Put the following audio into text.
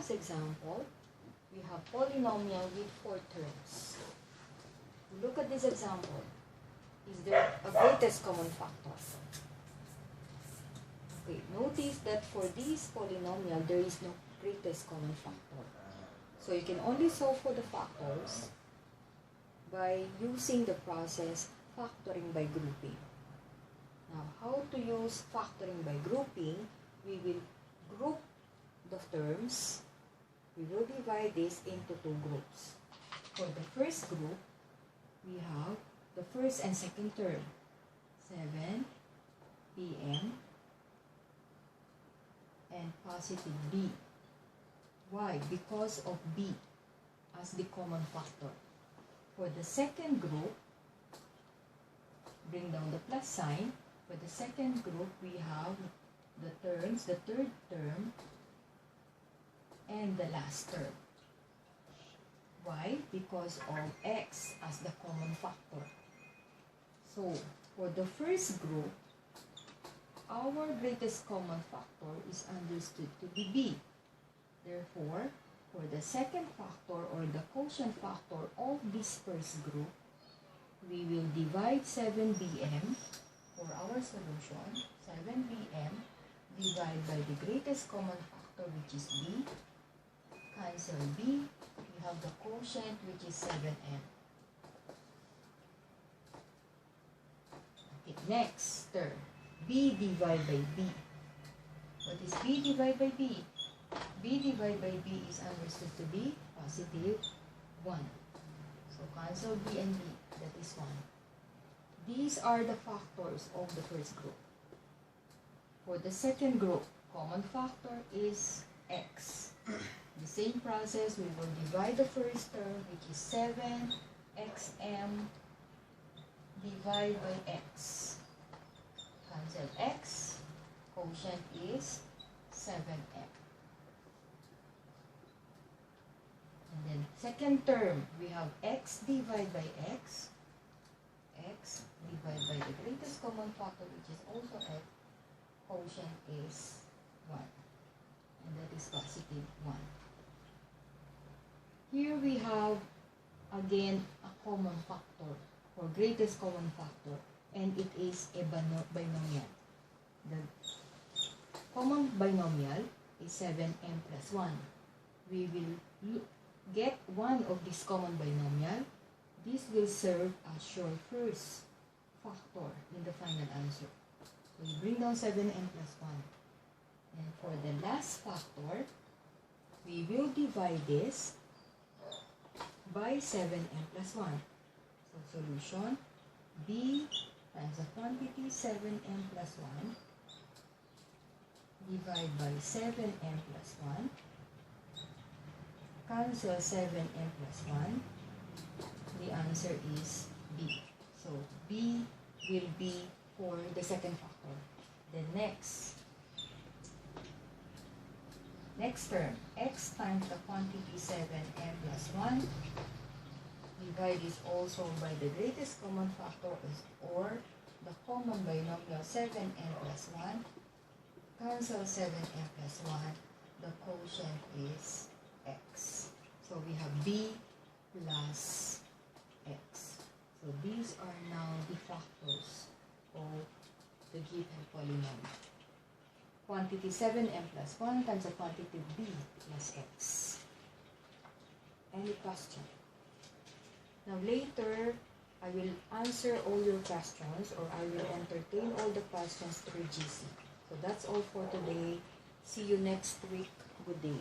last example, we have polynomial with 4 terms. Look at this example. Is there a greatest common factor? Okay, notice that for this polynomial, there is no greatest common factor. So you can only solve for the factors by using the process factoring by grouping. Now, how to use factoring by grouping? We will group the terms. We will divide this into 2 groups. For the first group, we have the first and second term, 7 p.m. and positive b. Why? Because of b as the common factor. For the second group, bring down the plus sign. For the second group, we have the terms, the third term, and the last term. Why? Because of x as the common factor. So, for the first group, our greatest common factor is understood to be b. Therefore, for the second factor or the quotient factor of this first group, we will divide 7bm for our solution. 7bm divided by the greatest common factor, which is b. Cancel b. We have the quotient, which is 7m. Okay, next term, b divided by b. What is b divided by b? b divided by b is understood to be positive 1. So cancel b and b, that is 1. These are the factors of the first group. For the second group, common factor is x. The same process, we will divide the first term, which is 7xm divided by x. Cancel x, quotient is 7m. And then second term, we have x divided by x. X divided by the greatest common factor, which is also x. Quotient is 1. And that is positive 1. Here we have, again, a common factor, or greatest common factor, and it is a binomial. The common binomial is 7m plus 1. We will get one of this common binomial. This will serve as your first factor in the final answer. So you bring down 7m plus 1. And for the last factor, we will divide this by 7m plus 1. So solution, b times the quantity 7m plus 1 divided by 7m plus 1. Cancel 7m plus 1. The answer is b. So b will be for the second factor. The next term, x times the quantity 7m plus 1. Divide this also by the greatest common factor or the common binomial 7m plus 1. Cancel 7m plus 1. The quotient is x. So we have b plus x. So these are now the factors of the given polynomial. Quantity 7m plus 1 times the quantity b plus x. Any question? Now later, I will answer all your questions, or I will entertain all the questions through GC. So that's all for today. See you next week. Good day.